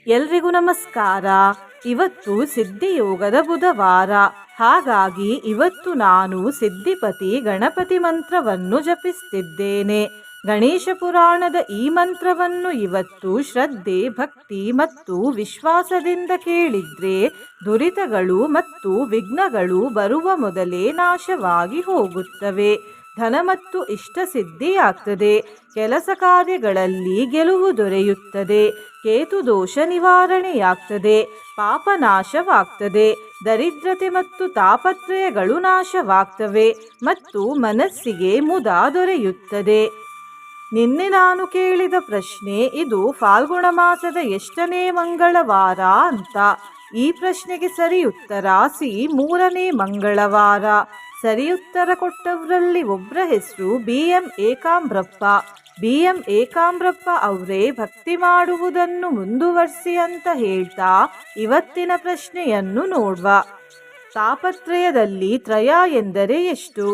ಎಲ್ರಿಗೂ ನಮಸ್ಕಾರ. ಇವತ್ತು ಸಿದ್ಧಿಯೋಗದ ಬುಧವಾರ. ಹಾಗಾಗಿ ಇವತ್ತು ನಾನು ಸಿದ್ಧಿಪತಿ ಗಣಪತಿ ಮಂತ್ರವನ್ನು ಜಪಿಸುತ್ತಿದ್ದೇನೆ. ಗಣೇಶ ಪುರಾಣದ ಈ ಮಂತ್ರವನ್ನು ಇವತ್ತು ಶ್ರದ್ಧೆ, ಭಕ್ತಿ ಮತ್ತು ವಿಶ್ವಾಸದಿಂದ ಕೇಳಿದ್ರೆ ದುರಿತಗಳು ಮತ್ತು ವಿಘ್ನಗಳು ಬರುವ ಮೊದಲೇ ನಾಶವಾಗಿ ಹೋಗುತ್ತವೆ. ಧನ ಮತ್ತು ಇಷ್ಟ ಸಿದ್ಧಿಯಾಗ್ತದೆ. ಕೆಲಸ ಕಾರ್ಯಗಳಲ್ಲಿ ಗೆಲುವು ದೊರೆಯುತ್ತದೆ. ಕೇತು ದೋಷ ನಿವಾರಣೆಯಾಗ್ತದೆ. ಪಾಪ ನಾಶವಾಗ್ತದೆ. ದರಿದ್ರತೆ ಮತ್ತು ತಾಪತ್ರಯಗಳು ನಾಶವಾಗ್ತವೆ ಮತ್ತು ಮನಸ್ಸಿಗೆ ಮುದ ದೊರೆಯುತ್ತದೆ. ನಿನ್ನೆ ನಾನು ಕೇಳಿದ ಪ್ರಶ್ನೆ, ಇದು ಫಾಲ್ಗುಣ ಮಾಸದ ಎಷ್ಟನೇ ಮಂಗಳವಾರ ಅಂತ. ಈ ಪ್ರಶ್ನೆಗೆ ಸರಿ ಉತ್ತರ ಸಿ, 3ನೇ ಮಂಗಳವಾರ. ಸರಿ ಉತ್ತರ ಕೊಟ್ಟವರಲ್ಲಿ ಒಬ್ಬರ ಹೆಸರು BM ಏಕಾಂಬ್ರಪ್ಪ. BM ಏಕಾಂಬ್ರಪ್ಪ ಅವರೇ ಭಕ್ತಿ ಮಾಡುವುದನ್ನು ಮುಂದುವರಿಸಿ ಅಂತ ಹೇಳ್ತಾ ಇವತ್ತಿನ ಪ್ರಶ್ನೆಯನ್ನು ನೋಡುವ. ತಾಪತ್ರಯದಲ್ಲಿ ತ್ರಯ ಎಂದರೆ ಎಷ್ಟು?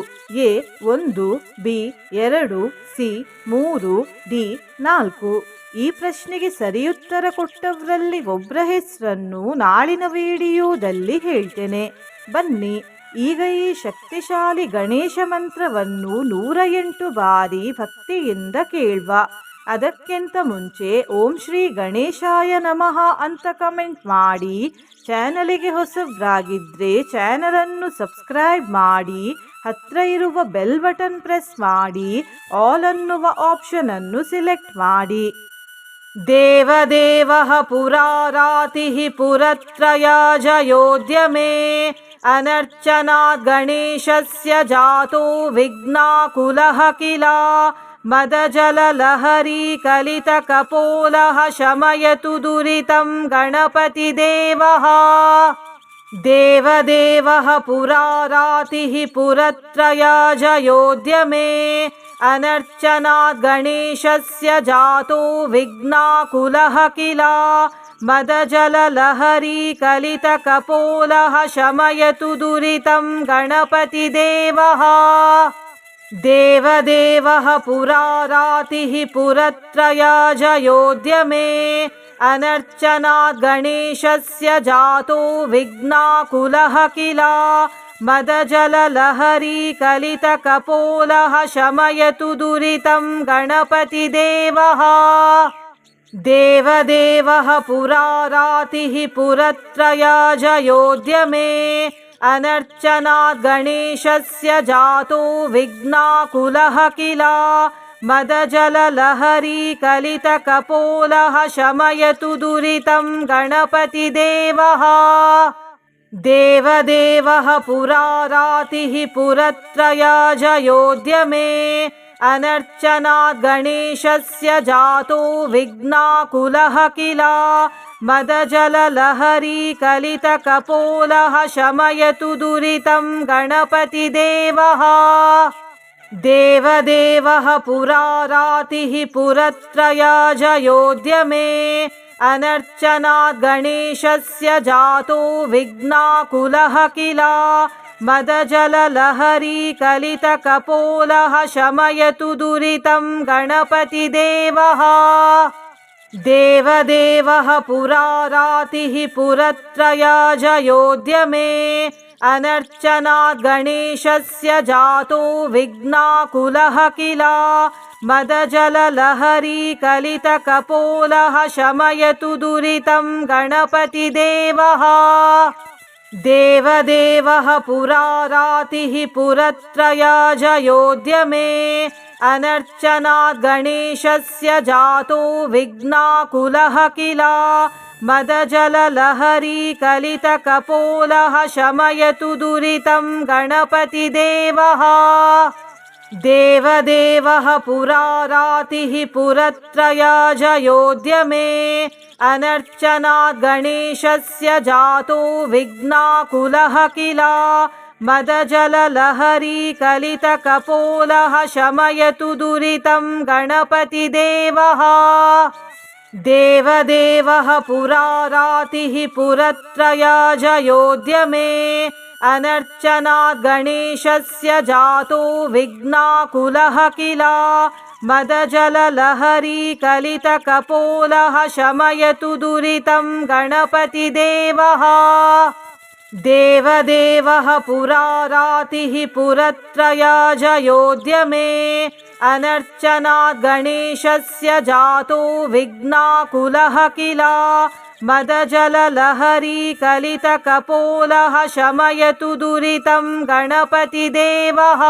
A 1, B 2, C 3, D 4. ಈ ಪ್ರಶ್ನೆಗೆ ಸರಿಯುತ್ತರ ಕೊಟ್ಟವರಲ್ಲಿ ಒಬ್ಬರ ಹೆಸರನ್ನು ನಾಳಿನ ವಿಡಿಯೋದಲ್ಲಿ ಹೇಳ್ತೇನೆ. ಬನ್ನಿ ಈಗ ಈ ಶಕ್ತಿಶಾಲಿ ಗಣೇಶ ಮಂತ್ರವನ್ನು 108 ಬಾರಿ ಭಕ್ತಿಯಿಂದ ಕೇಳುವ. ಅದಕ್ಕಿಂತ ಮುಂಚೆ ಓಂ ಶ್ರೀ ಗಣೇಶಾಯ ನಮಃ ಅಂತ ಕಮೆಂಟ್ ಮಾಡಿ. ಚಾನಲಿಗೆ ಹೊಸಬ್ರಾಗಿದ್ದರೆ ಚಾನಲನ್ನು ಸಬ್ಸ್ಕ್ರೈಬ್ ಮಾಡಿ. ಹತ್ತಿರ ಇರುವ ಬೆಲ್ ಬಟನ್ ಪ್ರೆಸ್ ಮಾಡಿ. ಆಲ್ ಅನ್ನುವ ಆಪ್ಷನನ್ನು ಸಿಲೆಕ್ಟ್ ಮಾಡಿ. ದೇವದೇವಃ ಪುರಾರಾತಿಃ ಪುರತ್ರಯಜಯೋದ್ಯಮೇ ಅನರ್ಚನಾತ್ ಗಣೇಶಸ್ಯ ಜಾತೋ ವಿಘ್ನಾಕುಲಃ ಕಿಲ ಮದಜಲಲಹರಿ ಕಲಿತ ಕಪೋಲಃ ಶಮಯತು ದುರಿತಂ ಗಣಪತಿ ದೇವಃ. ದೇವದೇವಃ ಪುರಾರಾತಿಃ ಪುರತ್ರಯಜಯೋದ್ಯಮೇ ಅನರ್ಚನಾತ್ ಗಣೇಶಸ್ಯ ಜಾತೋ ವಿಘ್ನಾಕುಲಃ ಕಿಲ ಮದಜಲಲಹರಿ ಕಲಿತ ಕಪೋಲಃ ಶಮಯತು ದುರಿತಂ ಗಣಪತಿ ದೇವಃ. ದೇವದೇವಃ ಪುರಾರಾತಿಃ ಪುರತ್ರಯಜಯೋದ್ಯಮೇ ಅನರ್ಚನಾತ್ ಗಣೇಶಸ್ಯ ಜಾತೋ ವಿಘ್ನಾಕುಲಃ ಕಿಲ ಮದಜಲಲಹರಿ ಕಲಿತ ಕಪೋಲಃ ಶಮಯತು ದುರಿತಂ ಗಣಪತಿ ದೇವಃ. ದೇವದೇವಃ ಪುರಾರಾತಿಃ ಪುರತ್ರಯಜಯೋದ್ಯಮೇ ಅನರ್ಚನಾತ್ ಗಣೇಶಸ್ಯ ಜಾತೋ ವಿಘ್ನಾಕುಲಃ ಕಿಲ ಮದಜಲಲಹರಿ ಕಲಿತ ಕಪೋಲಃ ಶಮಯತು ದುರಿತಂ ಗಣಪತಿ ದೇವಃ. ದೇವದೇವಃ ಪುರಾರಾತಿಃ ಪುರತ್ರಯಜಯೋದ್ಯಮೇ ಅನರ್ಚನಾತ್ ಗಣೇಶಸ್ಯ ಜಾತೋ ವಿಘ್ನಾಕುಲಃ ಕಿಲ ಮದಜಲಲಹರಿ ಕಲಿತ ಕಪೋಲಃ ಶಮಯತು ದುರಿತಂ ಗಣಪತಿ ದೇವಃ. ದೇವದೇವಃ ಪುರಾರಾತಿಃ ಪುರತ್ರಯಜಯೋದ್ಯಮೇ ಅನರ್ಚನಾತ್ ಗಣೇಶಸ್ಯ ಜಾತೋ ವಿಘ್ನಾಕುಲಃ ಕಿಲ ಮದಜಲಲಹರಿ ಕಲಿತ ಕಪೋಲಃ ಶಮಯತು ದುರಿತಂ ಗಣಪತಿ ದೇವಃ. ದೇವದೇವಃ ಪುರಾರಾತಿಃ ಪುರತ್ರಯಜಯೋದ್ಯಮೇ ಅನರ್ಚನಾತ್ ಗಣೇಶಸ್ಯ ಜಾತೋ ವಿಘ್ನಾಕುಲಃ ಕಿಲ ಮದಜಲಲಹರಿ ಕಲಿತ ಕಪೋಲಃ ಶಮಯತು ದುರಿತಂ ಗಣಪತಿ ದೇವಃ. ದೇವದೇವಃ ಪುರಾರಾತಿಃ ಪುರತ್ರಯಜಯೋದ್ಯಮೇ ಅನರ್ಚನಾತ್ ಗಣೇಶಸ್ಯ ಜಾತೋ ವಿಘ್ನಾಕುಲಃ ಕಿಲ ಮದಜಲಲಹರಿ ಕಲಿತ ಕಪೋಲಃ ಶಮಯತು ದುರಿತಂ ಗಣಪತಿ ದೇವಃ. ದೇವದೇವಃ ಪುರಾರಾತಿಃ ಪುರತ್ರಯಜಯೋದ್ಯಮೇ ಅನರ್ಚನಾತ್ ಗಣೇಶಸ್ಯ ಜಾತೋ ವಿಘ್ನಾಕುಲಃ ಕಿಲ ಮದಜಲಲಹರಿ ಕಲಿತ ಕಪೋಲಃ ಶಮಯತು ದುರಿತಂ ಗಣಪತಿ ದೇವಃ. ದೇವದೇವಃ ಪುರಾರಾತಿಃ ಪುರತ್ರಯಜಯೋದ್ಯಮೇ ಅನರ್ಚನಾತ್ ಗಣೇಶಸ್ಯ ಜಾತೋ ವಿಘ್ನಾಕುಲಃ ಕಿಲ मदजललहरी कलितकपोलः शमयतु दुरितं गणपतिदेवः देवदेवः पुरारातिः पुरत्रयाजयोऽद्य मे अनर्चनात् गणेशस्य जातो विघ्नाकुलः किल मदजललहरी कलितकपोलः शमयतु दुरितं गणपतिदेवः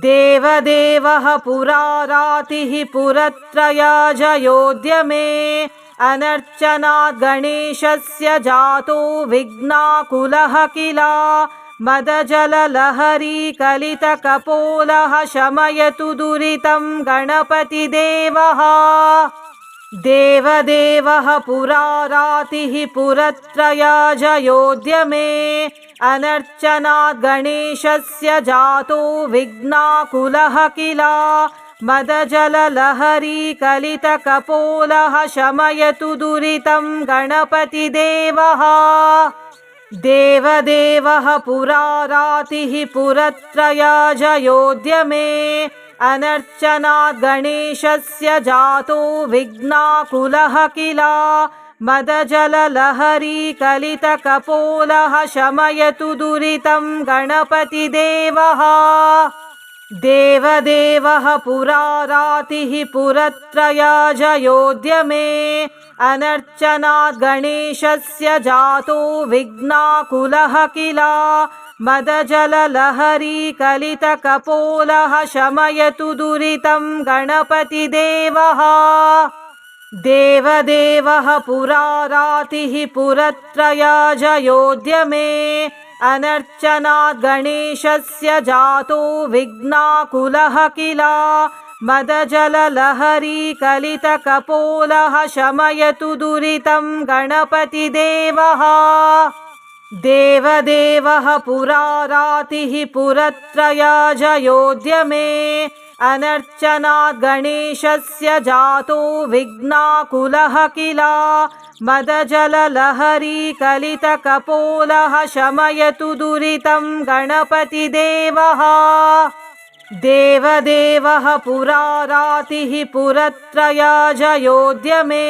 देवदेवः पुरारातिः पुरत्रयाजयोऽद्य मे अनर्चनात् गणेशस्य जातो विघ्नाकुलः किल मदजललहरी कलितकपोलः शमयतु दुरितं गणपतिदेवः देवदेवः पुरारातिः पुरत्रयाजयोऽद्य मे अनर्चनात् गणेशस्य जातो विघ्नाकुलः किल मदजललहरी कलितकपोलः शमयतु दुरितं गणपतिदेवः देवदेवः पुरारातिः पुरत्रयाजयोऽद्य मे अनर्चनात् गणेशस्य जातो विघ्नाकुलः किल मदजललहरी कलितकपोलः शमयतु दुरितं गणपतिदेवः देवदेवः पुरारातिः पुरत्रयाजयोऽद्य मे अनर्चनात् गणेशस्य जातो विघ्नाकुलः किल मदजललहरी कलितकपोलः शमयतु दुरितं गणपतिदेवः देवदेवः पुरारातिः पुरत्रयाजयोऽद्य मे अनर्चनात् गणेशस्य जातो विघ्नाकुलः किल मदजललहरी कलितकपोलः शमयतु दुरितं गणपतिदेवः देवदेवः पुरारातिः पुरत्रयाजयोऽद्य मे अनर्चनात् गणेशस्य जातो विघ्नाकुलः किल मदजललहरी कलितकपोलः शमयतु दुरितं गणपतिदेवः देवदेवः पुरारातिः पुरत्रयाजयोऽद्य मे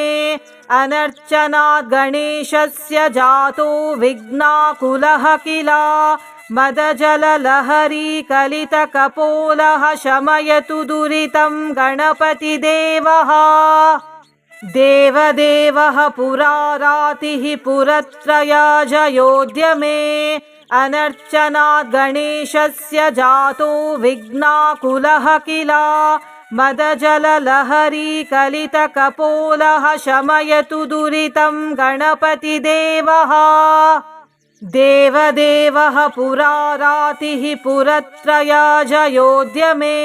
अनर्चनात् गणेशस्य जातो विघ्नाकुलः किल मदजललहरी कलितकपोलः शमयतु दुरितं गणपतिदेवः देवदेवः पुरारातिः पुरत्रयाजयोऽद्य मे अनर्चनात् गणेशस्य जातो विघ्नाकुलः किल मदजललहरी कलितकपोलः शमयतु दुरितं गणपतिदेवः देवदेवः पुरारातिः पुरत्रयाजयोऽद्य मे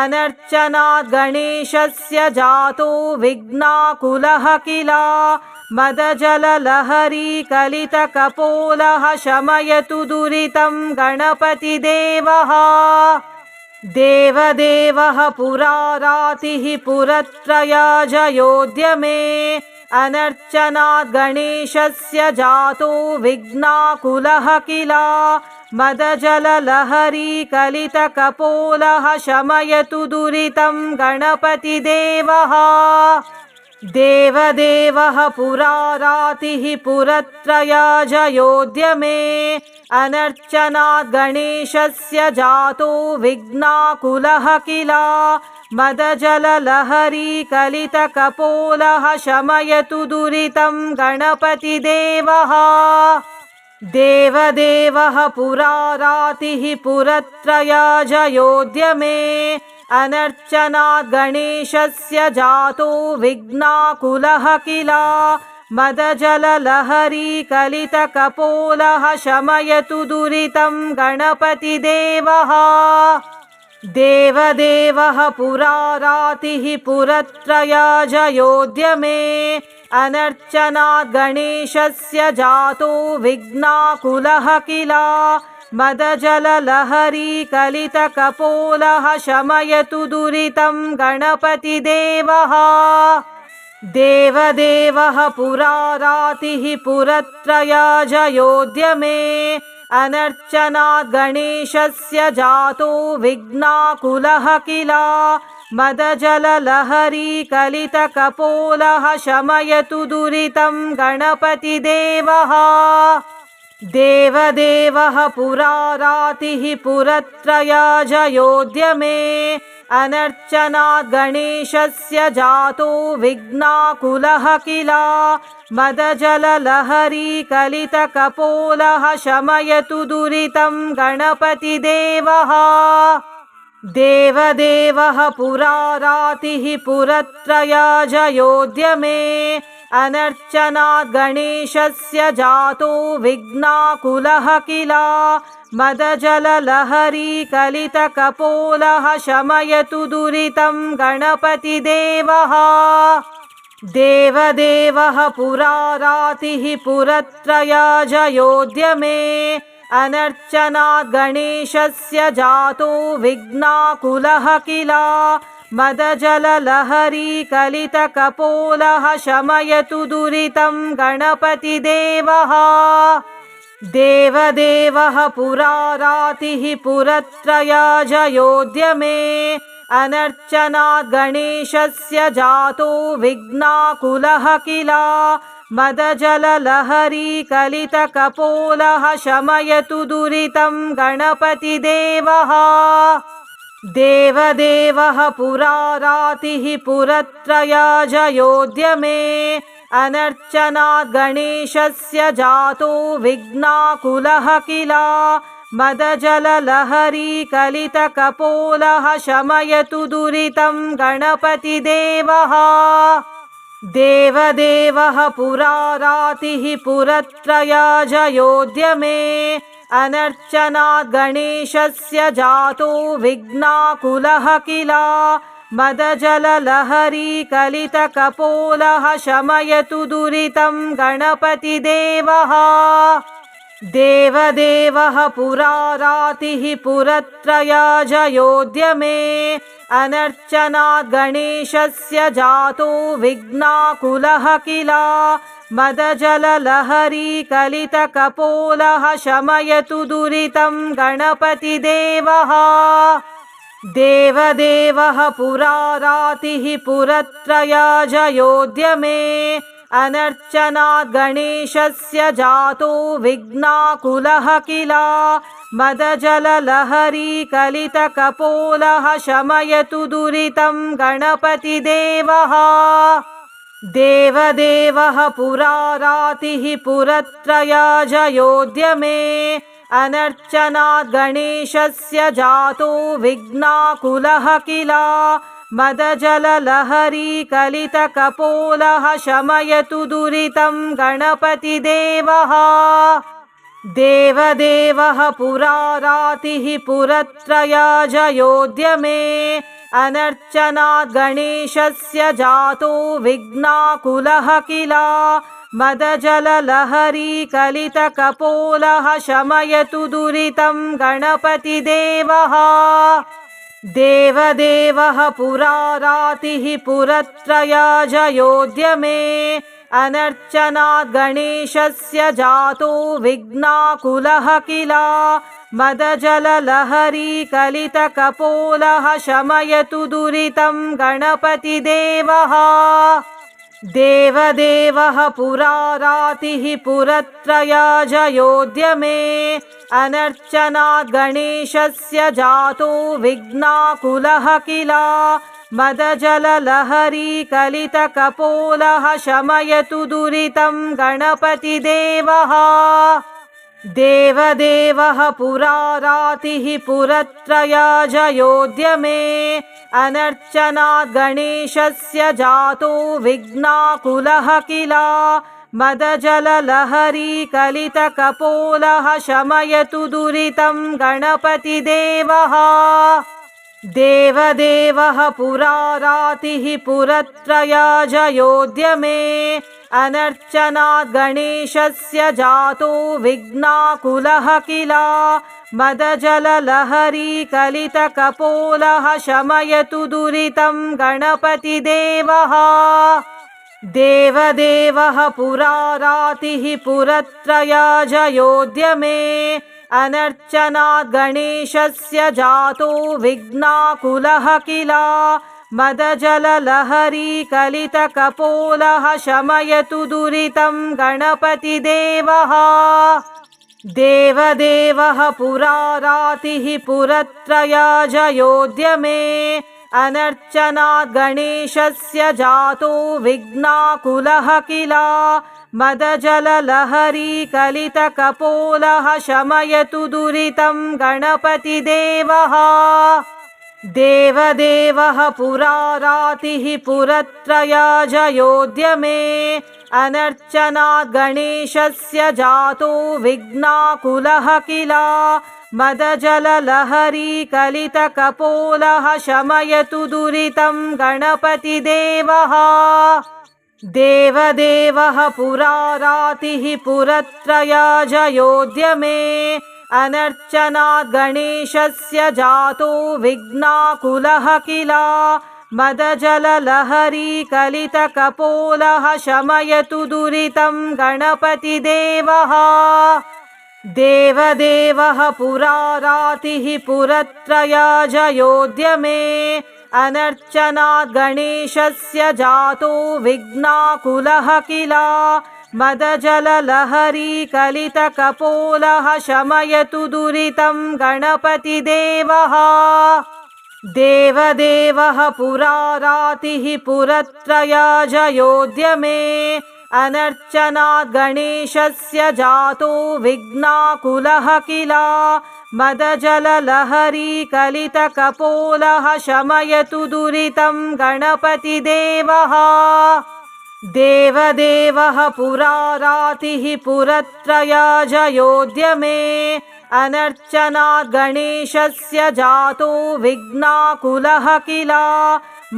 अनर्चनात् गणेशस्य जातो विघ्नाकुलः किल मदजललहरी कलितकपोलः शमयतु दुरितं गणपतिदेवः देवदेवः पुरारातिः पुरत्रयाजयोऽद्य मे अनर्चनात् गणेशस्य जातो विघ्नाकुलः किल मदजललहरी कलितकपोलः शमयतु दुरितं गणपतिदेवः देवदेवः पुरारातिः पुरत्रयाजयोऽद्य मे अनर्चनात् गणेशस्य जातो विघ्नाकुलः किल मदजललहरी कलितकपोलः शमयतु दुरितं गणपतिदेवः देवदेवः पुरारातिः पुरत्रयाजयोऽद्य मे अनर्चनात् गणेशस्य जातो विघ्नाकुलः किल मदजललहरी कलितकपोलः शमयतु दुरितं गणपतिदेवः देवदेवः पुरारातिः पुरत्रयाजयोऽद्य मे अनर्चनात् गणेशस्य जातो विघ्नाकुलः किल मदजललहरी कलितकपोलः शमयतु दुरितं गणपतिदेवः देवदेवः पुरारातिः पुरत्रयाजयोऽद्य मे अनर्चनात् गणेशस्य जातो विघ्नाकुलः किल मदजललहरी कलितकपोलः शमयतु दुरितं गणपतिदेवः देवदेवः पुरारातिः पुरत्रयाजयोऽद्य मे अनर्चनात् गणेशस्य जातो विघ्नाकुलः किल मदजललहरी कलितकपोलः शमयतु दुरितं गणपतिदेवः देवदेवः पुरारातिः पुरत्रयाजयोऽद्य मे अनर्चनात् गणेशस्य जातो विघ्नाकुलः किल मदजललहरी कलितकपोलः शमयतु दुरितं गणपतिदेवः देवदेवः पुरारातिः पुरत्रयाजयोऽद्य मे अनर्चनात् गणेशस्य जातो विघ्नाकुलः किल मदजललहरी कलितकपोलः शमयतु दुरितं गणपतिदेवः देवदेवः पुरारातिः पुरत्रयाजयोऽद्य मे अनर्चनात् गणेशस्य जातो विघ्नाकुलः किल मदजललहरी कलितकपोलः शमयतु दुरितं गणपतिदेवः देवदेवः पुरारातिः पुरत्रयाजयोऽद्य मे अनर्चनात् गणेशस्य जातो विघ्नाकुलः किल मदजललहरी कलितकपोलः शमयतु दुरितं गणपतिदेवः देवदेवः पुरारातिः पुरत्रयाजयोऽद्य मे अनर्चनात् गणेशस्य जातो विघ्नाकुलः किल मदजललहरी कलितकपोलः शमयतु दुरितं गणपतिदेवः देवदेवः पुरारातिः पुरत्रयाजयोऽद्य मे अनर्चनात् गणेशस्य जातो विघ्नाकुलः किल मदजललहरी कलितकपोलः शमयतु दुरितं गणपतिदेवः देवदेवः पुरारातिः पुरत्रयाजयोऽद्य मे अनर्चनात् गणेशस्य जातो विघ्नाकुलः किल मदजललहरी कलितकपोलः शमयतु दुरितं गणपतिदेवः देवदेवः पुरारातिः पुरत्रयाजयोऽद्य मे अनर्चनात् गणेशस्य जातो विघ्नाकुलः किल मदजललहरी कलितकपोलः शमयतु दुरितं गणपतिदेवः देवदेवः पुरारातिः पुरत्रयाजयोऽद्य मे अनर्चनात् गणेशस्य जातो विघ्नाकुलः किल मदजललहरी कलितकपोलः शमयतु दुरितं गणपतिदेवः देवदेवः पुरारातिः पुरत्रयाजयोऽद्य मे अनर्चनात् गणेशस्य जातो विघ्नाकुलः किल मदजललहरी कलितकपोलः शमयतु दुरितं गणपतिदेवः देवदेवः पुरारातिः पुरत्रयाजयोऽद्य मे अनर्चनात् गणेशस्य जातो विघ्नाकुलः किल मदजललहरी कलितकपोलः शमयतु दुरितं गणपतिदेवः देवदेवः पुरारातिः पुरत्रयाजयोऽद्य मे अनर्चनात् गणेशस्य जातो विघ्नाकुलः किल मदजललहरी कलितकपोलः शमयतु दुरितं गणपतिदेवः देवदेवः पुरारातिः पुरत्रयाजयोऽद्य मे अनर्चनात् गणेशस्य जातो विघ्नाकुलः किल मदजललहरी कलितकपोलः शमयतु दुरितं गणपतिदेवः देवदेवः पुरारातिः पुरत्रयाजयोऽद्य मे अनर्चनात् गणेशस्य जातो विघ्नाकुलः किल मदजललहरी कलितकपोलः शमयतु दुरितं गणपतिदेवः देवदेवः पुरारातिः पुरत्रयाजयोऽद्य अनर्चनात् गणेशस्य जातो विघ्नाकुलः किल मदजललहरी कलितकपोलः शमयतु दुरितं गणपतिदेवः देवदेवः पुरारातिः पुरत्रयाजयोऽद्य अनर्चनात् गणेशस्य जातो विघ्नाकुलः किल मदजललहरी कलितकपोलः शमयतु दुरितं गणपतिदेवः देवदेवः पुरारातिः पुरत्रयाजयोऽद्य अनर्चनात् गणेशस्य जातो विघ्नाकुलः किल मदजललहरी कलितकपोलः शमयतु दुरितं गणपतिदेवः देवदेवः पुरारातिः पुरत्रयाजयोऽद्य अनर्चनात् गणेशस्य जातो विघ्नाकुलः किल मदजललहरी कलितकपोलः शमयतु दुरितं गणपतिदेवः देवदेवः पुरारातिः पुरत्रयाजयोऽद्य अनर्चनात् गणेशस्य जातो विघ्नाकुलः किल मदजललहरी कलितकपोलः शमयतु दुरितं गणपतिदेवः देवदेवः पुरारातिः पुरत्रयाजयोऽद्य अनर्चनात् गणेशस्य जातो विघ्नाकुलः किल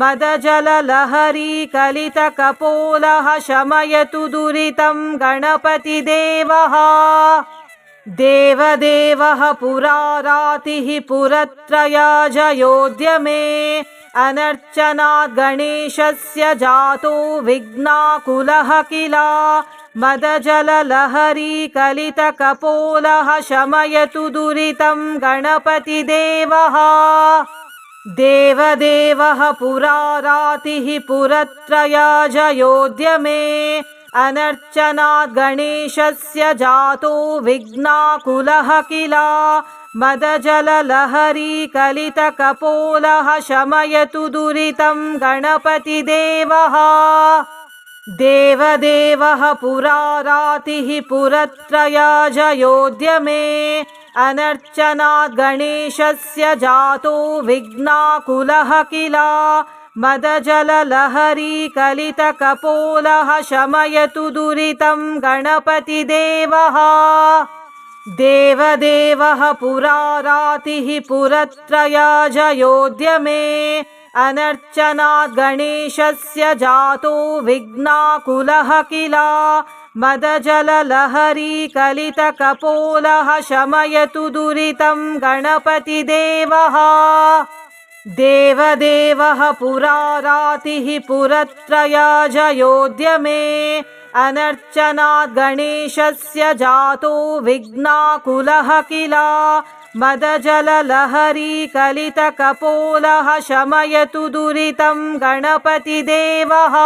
मदजललहरी कलितकपोलः शमयतु दुरितं गणपतिदेवः देवदेवः पुरारातिः पुरत्रयाजयोऽद्य अनर्चनात् गणेशस्य जातो विघ्नाकुलः किल मदजललहरी कलितकपोलः शमयतु दुरितं गणपतिदेवः देवदेवः पुरारातिः पुरत्रयाजयोऽद्य अनर्चनात् गणेशस्य जातो विघ्नाकुलः किल मदजललहरी कलितकपोलः शमयतु दुरितं गणपतिदेवः देवदेवः पुरारातिः पुरत्रयाजयोऽद्य अनर्चनात् गणेशस्य जातो विघ्नाकुलः किल मदजललहरी कलितकपोलः शमयतु दुरितं गणपतिदेवः देवदेवः पुरारातिः पुरत्रयाजयोऽद्य अनर्चनात् गणेशस्य जातो विघ्नाकुलः किल मदजललहरी कलितकपोलः शमयतु दुरितं गणपतिदेवः देवदेवः पुरारातिः पुरत्रयाजयोऽद्य अनर्चनात् गणेशस्य जातो विघ्नाकुलः किल मदजललहरी कलितकपोलः शमयतु दुरितं गणपतिदेवः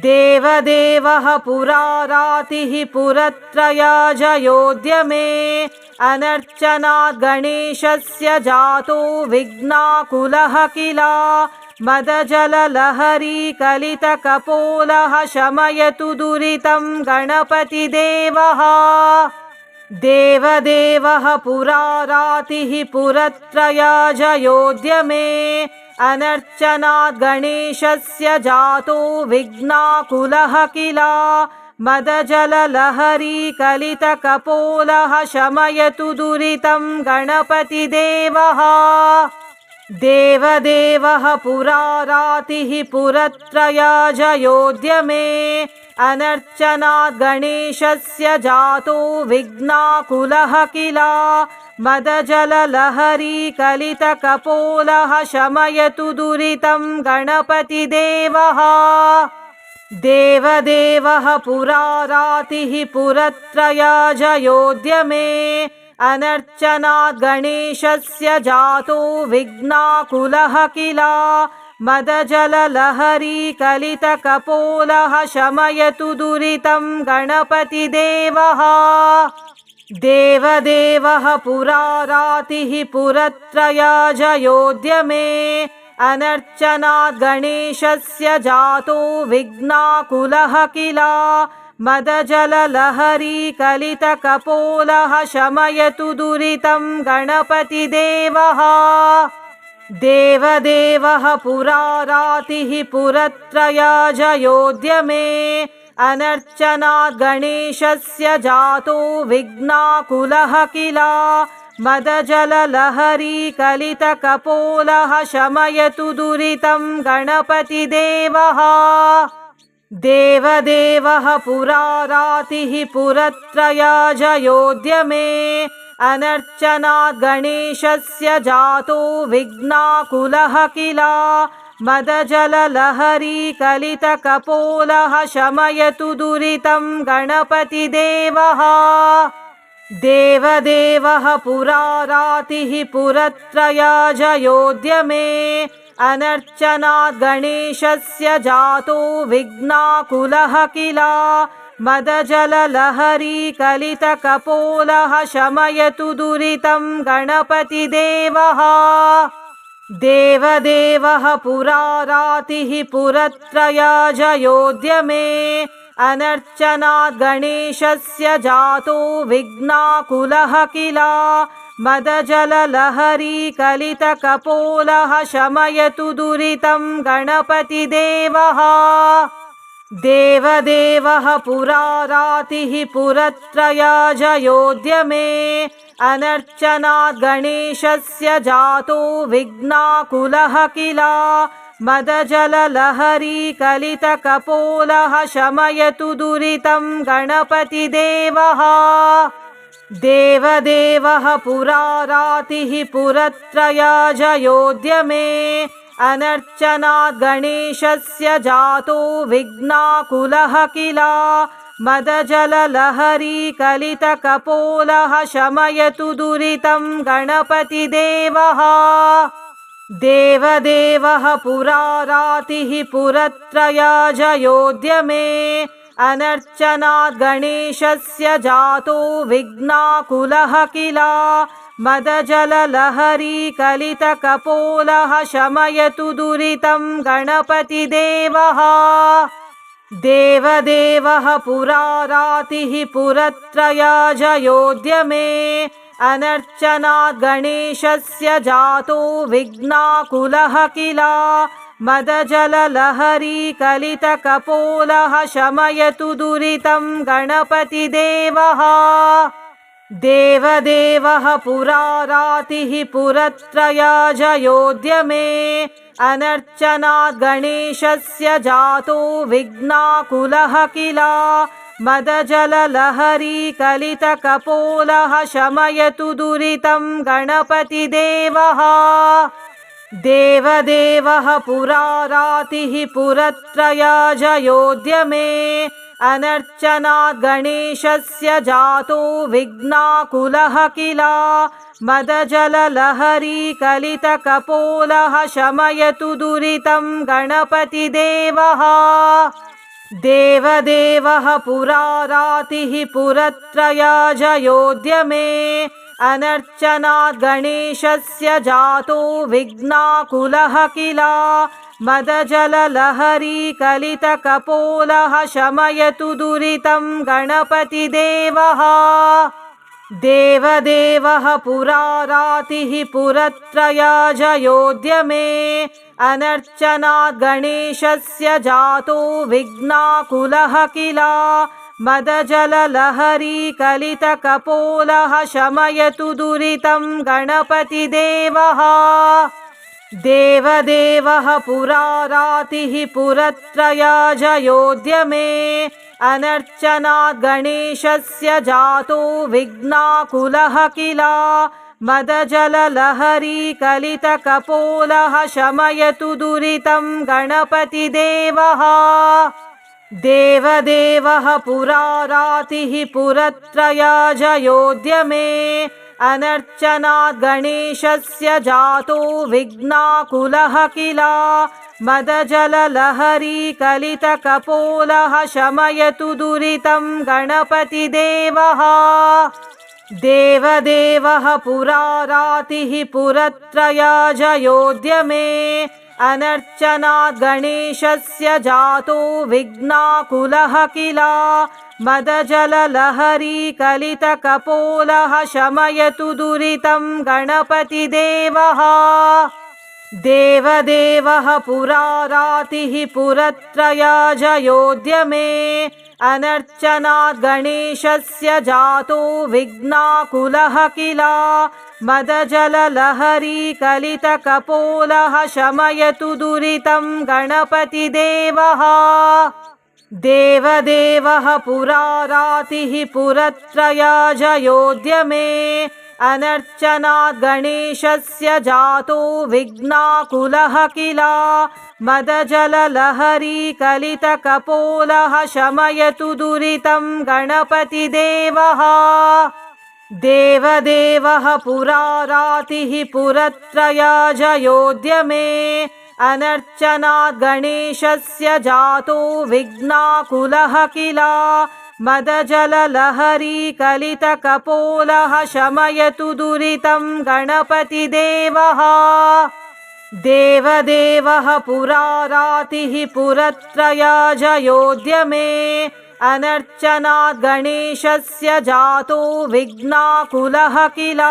देवदेवः पुरारातिः पुरत्रयाजयोऽद्य अनर्चनात् गणेशस्य जातो विघ्नाकुलः किल मदजललहरी कलितकपोलः शमयतु दुरितं गणपतिदेवः देवदेवः पुरारातिः पुरत्रयाजयोऽद्य अनर्चनात् गणेशस्य जातो विघ्नाकुलः किल मदजललहरी कलितकपोलः शमयतु दुरितं गणपतिदेवः देवदेवः पुरारातिः पुरत्रयाजयोऽद्य अनर्चनात् गणेशस्य जातो विघ्नाकुलः किल मदजललहरी कलितकपोलः शमयतु दुरितं गणपतिदेवः देवदेवः पुरारातिः पुरत्रयाजयोऽद्य अनर्चनात् गणेशस्य जातो विघ्नाकुलः किल मदजललहरी कलितकपोलः शमयतु दुरितं गणपतिदेवः देवदेवः पुरारातिः पुरत्रयाजयोऽद्य अनर्चनात् गणेशस्य जातो विघ्नाकुलः किल मदजललहरी कलितकपोलः शमयतु दुरितं गणपतिदेवः देवदेवः पुरारातिः पुरत्रयाजयोऽद्य अनर्चनात् गणेशस्य जातो विघ्नाकुलः किल मदजललहरी कलितकपोलः शमयतु दुरितं गणपतिदेवः देवदेवः पुरारातिः पुरत्रयाजयोऽद्य अनर्चनात् गणेशस्य जातो विघ्नाकुलः किल मदजललहरी कलितकपोलः शमयतु दुरितं गणपतिदेवः देवदेवः पुरारातिः पुरत्रयाजयोऽद्य अनर्चनात् गणेशस्य जातो विघ्नाकुलः किल मदजललहरी कलितकपोलः शमयतु दुरितं गणपतिदेवः देवदेवः पुरारातिः पुरत्रयाजयोऽद्य अनर्चनात् गणेशस्य जातो विघ्नाकुलः किल मदजललहरी कलितकपोलः शमयतु दुरितं गणपतिदेवः देवदेवः पुरारातिः पुरत्रयाजयोऽद्य अनर्चनात् गणेशस्य जातो विघ्नाकुलः किल मदजललहरी कलितकपोलः शमयतु दुरितं गणपतिदेवः देवदेवः पुरारातिः पुरत्रयाजयोऽद्य अनर्चनात् गणेशस्य जातो विघ्नाकुलः किल मदजललहरी कलितकपोलः शमयतु दुरितं गणपतिदेवः देवदेवः पुरारातिः पुरत्रयाजयोऽद्य अनर्चनात् गणेशस्य जातो विघ्नाकुलः किल मदजललहरी कलितकपोलः शमयतु दुरितं गणपतिदेवः देवदेवः पुरारातिः पुरत्रयाजयोऽद्य अनर्चनात् गणेशस्य जातो विघ्नाकुलः किल मदजललहरी कलितकपोलः शमयतु दुरितं गणपतिदेवः देवदेवः पुरारातिः पुरत्रयाजयोऽद्य अनर्चनात् गणेशस्य जातो विघ्नाकुलः किल मदजललहरी कलितकपोलः शमयतु दुरितं गणपतिदेवः देवदेवः पुरारातिः पुरत्रयाजयोऽद्य अनर्चनात् गणेशस्य जातो विघ्नाकुलः किल मदजललहरी कलितकपोलः शमयतु दुरितं गणपतिदेवः देवदेवः पुरारातिः पुरत्रयाजयोऽद्य अनर्चनात् गणेशस्य जातो विघ्नाकुलः किल मदजललहरी कलितकपोलः शमयतु दुरितं गणपतिदेवः देवदेवः पुरारातिः पुरत्रयाजयोऽद्य अनर्चनात् गणेशस्य जातो विघ्नाकुलः किल मदजललहरी कलितकपोलः शमयतु दुरितं गणपतिदेवः देवदेवः पुरारातिः पुरत्रयाजयोऽद्य अनर्चनात् गणेशस्य जातो विघ्नाकुलः किल मदजललहरी कलितकपोलः शमयतु दुरितं गणपतिदेवः देवदेवः पुरारातिः पुरत्रयाजयोऽद्य अनर्चनात् गणेशस्य जातो विघ्नाकुलः किल मदजललहरी कलितकपोलः शमयतु दुरितं गणपतिदेवः देवदेवः पुरारातिः पुरत्रयाजयोऽद्य अनर्चनात् गणेशस्य जातो विघ्नाकुलः किल मदजललहरी कलितकपोलः शमयतु दुरितं गणपतिदेवः देवदेवः पुरारातिः पुरत्रयाजयोऽद्य अनर्चनात् गणेशस्य जातो विघ्नाकुलः किल मदजललहरी कलितकपोलः शमयतु दुरितं गणपतिदेवः देवदेवः पुरारातिः पुरत्रयाजयोऽद्य अनर्चनात् गणेशस्य जातो विघ्नाकुलः किल मदजललहरी कलितकपोलः शमयतु दुरितं गणपतिदेवः देवदेवः पुरारातिः पुरत्रयाजयोऽद्य अनर्चनात् गणेशस्य जातो विघ्नाकुलः किल मदजललहरी कलितकपोलः शमयतु दुरितं गणपतिदेवः देवदेवः पुरारातिः पुरत्रयाजयोऽद्य अनर्चनात् गणेशस्य जातो विघ्नाकुलः किल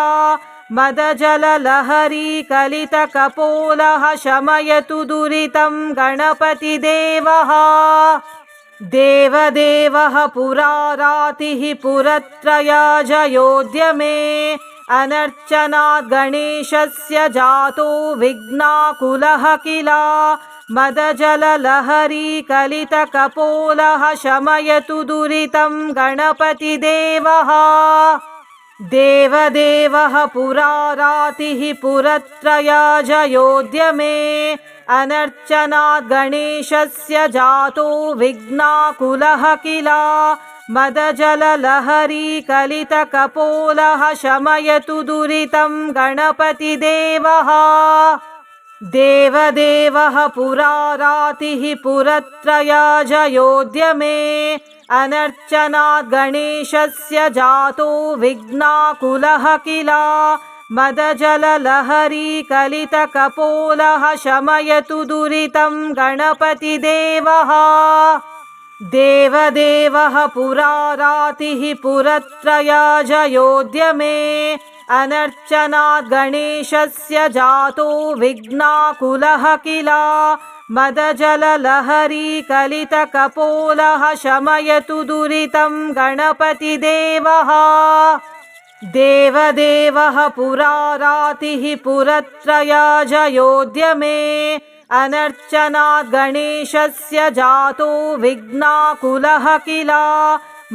मदजललहरी कलितकपोलः शमयतु दुरितं गणपतिदेवः देवदेवः पुरारातिः पुरत्रयाजयोऽद्य अनर्चनात् गणेशस्य जातो विघ्नाकुलः किल मदजललहरी कलितकपोलः शमयतु दुरितं गणपतिदेवः देवदेवः पुरारातिः पुरत्रयाजयोऽद्य अनर्चनात् गणेशस्य जातो विघ्नाकुलः किल मदजललहरी कलितकपोलः शमयतु दुरितं गणपतिदेवः देवदेवः पुरारातिः पुरत्रयाजयोऽद्य अनर्चनात् गणेशस्य जातो विघ्नाकुलः किल मदजललहरी कलितकपोलः शमयतु दुरितं गणपतिदेवः देवदेवः पुरारातिः पुरत्रयाजयोऽद्य अनर्चनात् गणेशस्य जातो विघ्नाकुलः किल मदजललहरी कलितकपोलः शमयतु दुरितं गणपतिदेवः देवदेवः पुरारातिः पुरत्रयाजयोऽद्य अनर्चनात् गणेशस्य जातो विघ्नाकुलः किल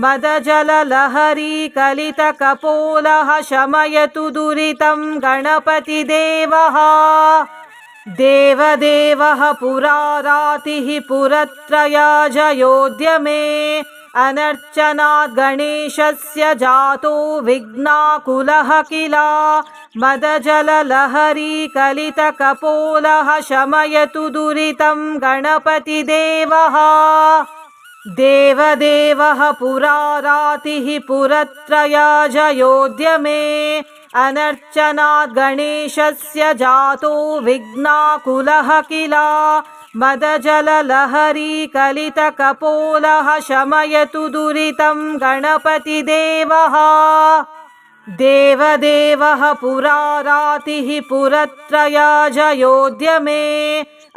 मदजललहरी कलितकपोलः शमयतु दुरितं गणपतिदेवः देवदेवः पुरारातिः पुरत्रयाजयोऽद्य अनर्चनात् गणेशस्य जातो विघ्नाकुलः किल मदजललहरी कलितकपोलः शमयतु दुरितं गणपतिदेवः देवदेवः पुरारातिः पुरत्रयाजयोऽद्य अनर्चनात् गणेशस्य जातो विघ्नाकुलः किल मदजललहरी कलितकपोलः शमयतु दुरितं गणपतिदेवः देवदेवः पुरारातिः पुरत्रयाजयोऽद्य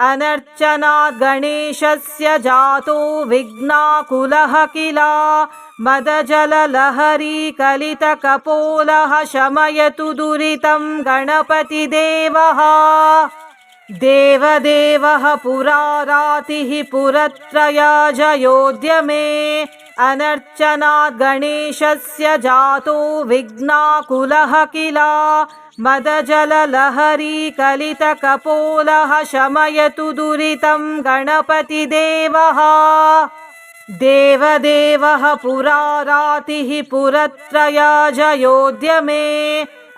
अनर्चनात् गणेशस्य जातो विघ्नाकुलः किल मदजललहरी कलितकपोलः शमयतु दुरितं गणपतिदेवः देवदेवः पुरारातिः पुरत्रयाजयोऽद्य अनर्चनात् गणेशस्य जातो विघ्नाकुलः किल मदजललहरी कलितकपोलः शमयतु दुरितं गणपतिदेवः देवदेवः पुरारातिः पुरत्रयाजयोऽद्य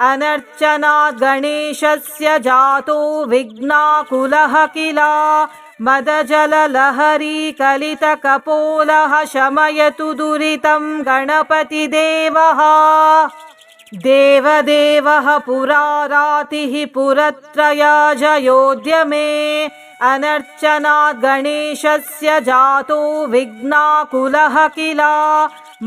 अनर्चनात् गणेशस्य जातो विघ्नाकुलः किल मदजललहरी कलितकपोलः शमयतु दुरितं गणपतिदेवः देवदेवः पुरारातिः पुरत्रयाजयोऽद्य मे अनर्चनात् गणेशस्य जातो विघ्नाकुलः किल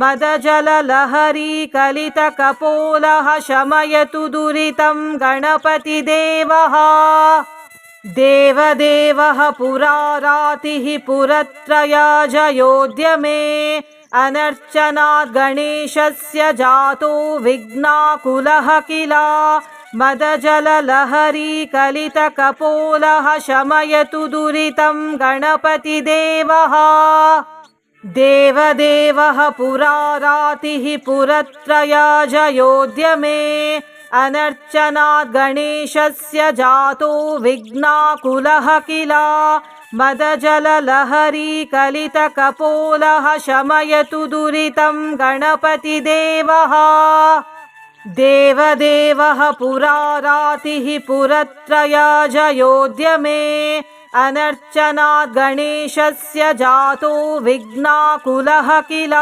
मदजललहरी कलितकपोलः शमयतु दुरितं गणपतिदेवः देवदेवः पुरारातिः पुरत्रयाजयोऽद्य मे अनर्चनात् गणेशस्य जातो विघ्नाकुलः किल मदजललहरी कलितकपोलः शमयतु दुरितं गणपतिदेवः देवदेवः पुरारातिः पुरत्रयाजयोऽद्य मे अनर्चनात् गणेशस्य जातो विघ्नाकुलः किल मदजललहरी कलितकपोलः शमयतु दुरितं गणपतिदेवः देवदेवः पुरारातिः पुरत्रयाजयोऽद्य मे अनर्चनात् गणेशस्य जातो विघ्नाकुलः किल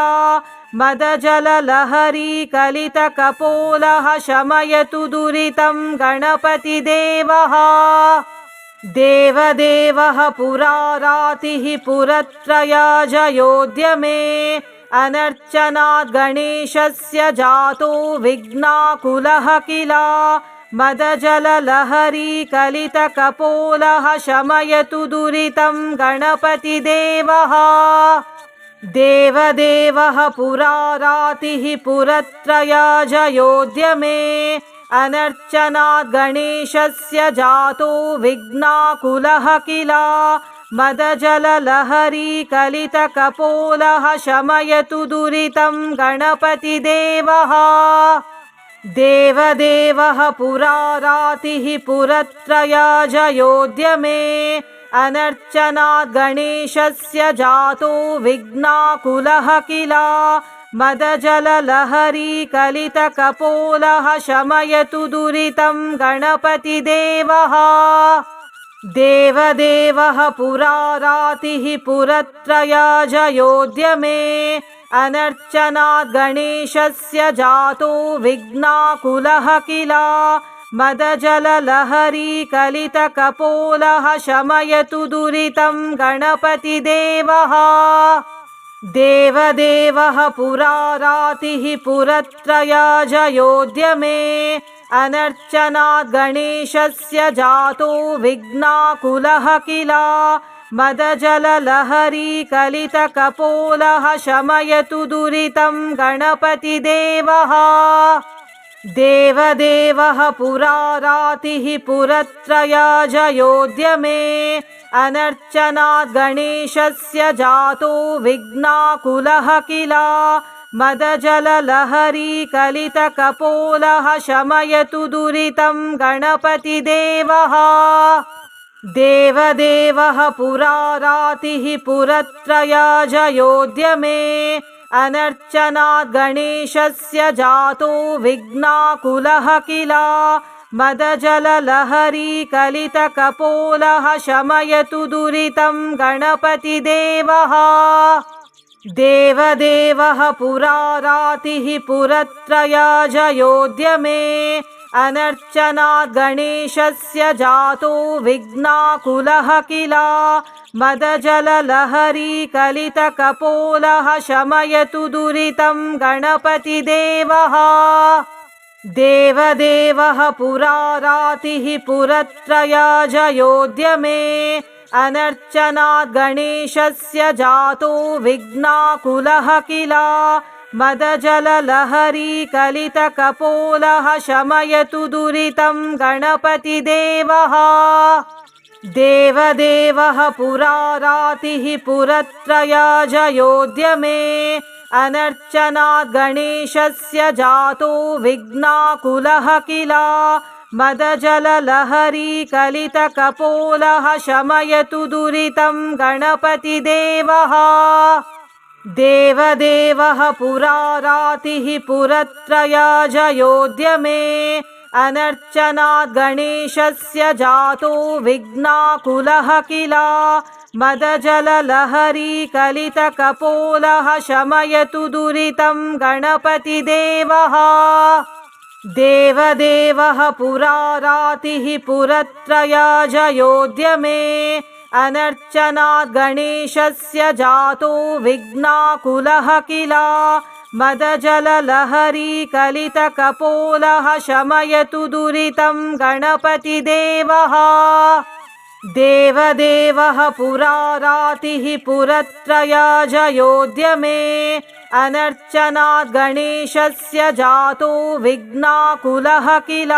मदजललहरी कलितकपोलः शमयतु दुरितं गणपतिदेवः देवदेवः पुरारातिः पुरत्रयाजयोऽद्य मे अनर्चनात् गणेशस्य जातो विघ्नाकुलः किल मदजललहरी कलितकपोलः शमयतु दुरितं गणपतिदेवः देवदेवः पुरारातिः पुरत्रयाजयोऽद्य मे अनर्चनात् गणेशस्य जातो विघ्नाकुलः किल मदजललहरी कलितकपोलः शमयतु दुरितं गणपतिदेवः देवदेवः पुरारातिः पुरत्रयाजयोऽद्य मे अनर्चनात् गणेशस्य जातो विघ्नाकुलः किल मदजललहरी कलितकपोलः शमयतु दुरितं गणपतिदेवः देवदेवः पुरारातिः पुरत्रयाजयोऽद्य मे अनर्चनात् गणेशस्य जातो विघ्नाकुलः किल मदजललहरी कलितकपोलः शमयतु दुरितं गणपतिदेवः देवदेवः पुरारातिः पुरत्रयाजयोऽद्य मे अनर्चनात् गणेशस्य जातो विघ्नाकुलः किल मदजललहरी कलितकपोलः शमयतु दुरितं गणपतिदेवः देवदेवः पुरारातिः पुरत्रयाजयोऽद्य मे अनर्चनात् गणेशस्य जातो विघ्नाकुलः किल मदजललहरी कलितकपोलः शमयतु दुरितं गणपतिदेवः देवदेवः पुरारातिः पुरत्रयाजयोऽद्य मे अनर्चनात् गणेशस्य जातो विघ्नाकुलः किल मदजललहरी कलितकपोलः शमयतु दुरितं गणपतिदेवः देवदेवः पुरारातिः पुरत्रयाजयोऽद्य मे अनर्चनात् गणेशस्य जातो विघ्नाकुलः किल मदजललहरी कलितकपोलः शमयतु दुरितं गणपतिदेवः देवदेवः पुरारातिः पुरत्रयाजयोऽद्य मे अनर्चनात् गणेशस्य जातो विघ्नाकुलः किल मदजललहरी कलितकपोलः शमयतु दुरितं गणपतिदेवः देवदेवः पुरारातिः पुरत्रयाजयोऽद्य मे अनर्चनात् गणेशस्य जातो विघ्नाकुलः किल मदजललहरी कलितकपोलः शमयतु दुरितं गणपतिदेवः देवदेवः पुरारातिः पुरत्रयाजयोऽद्य मे अनर्चनात् गणेशस्य जातो विघ्नाकुलः किल मदजललहरी कलितकपोलः शमयतु दुरितं गणपतिदेवः देवदेवः पुरारातिः पुरत्रयाजयोद्यमे अनर्चनात् गणेशस्य जातो विघ्नाकुलः किल मदजललहरी कलितकपोलः शमयतु दुरितं गणपतिदेवः देवदेवः पुरारातिः पुरत्रयाजयोद्यमे अनर्चनात् गणेशस्य जातो विघ्नाकुलः किल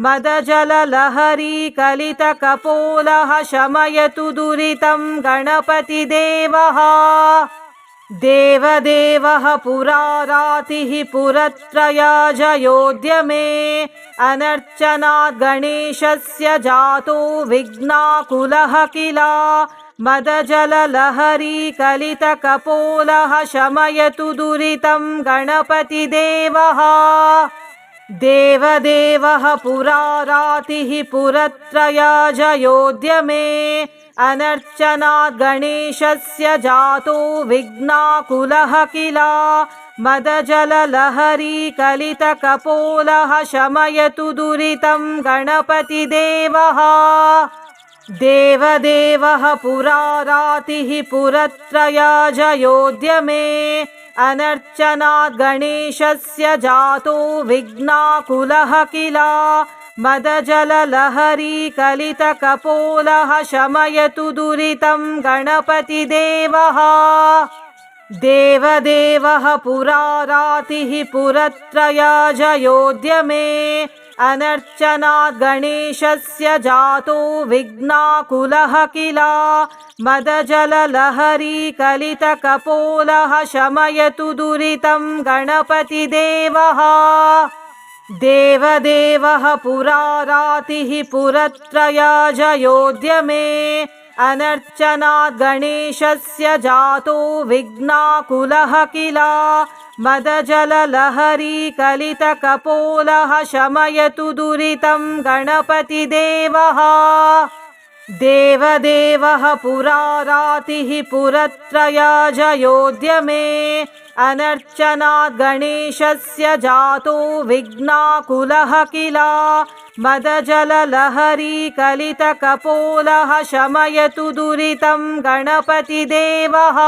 मदजललहरी कलितकपोलः शमयतु दुरितं गणपतिदेवः देवदेवः पुरारातिः पुरत्रयाजयोद्यमे अनर्चनात् गणेशस्य जातो विघ्नाकुलः किल मदजललहरी कलितकपोलः शमयतु दुरितं गणपतिदेवः देवदेवः पुरारातिः पुरत्रयाजयोद्यमे अनर्चनात् गणेशस्य जातो विघ्नाकुलः किल मदजललहरी कलितकपोलः शमयतु दुरितं गणपतिदेवः देवदेवः पुरारातिः पुरत्रयाजयोद्यमे अनर्चनात् गणेशस्य जातो विघ्नाकुलः किल मदजललहरी कलितकपोलः शमयतु दुरितं गणपतिदेवः देवदेवः पुरारातिः पुरत्रयाजयोद्यमे अनर्चनात् गणेशस्य जातो विघ्नाकुलः किल मदजललहरी कलितकपोलः शमयतु दुरितं गणपतिदेवः देवदेवः पुरारातिः पुरत्रयाजयोद्यमे अनर्चनात् गणेशस्य जातो विघ्नाकुलः किल मदजललहरी कलितकपोलः शमयतु दुरितं गणपतिदेवः देवदेवः पुरारातिः पुरत्रयाजयोद्यमे अनर्चनात् गणेशस्य जातो विघ्नाकुलः किल मदजललहरी कलितकपोलः शमयतु दुरितं गणपतिदेवः।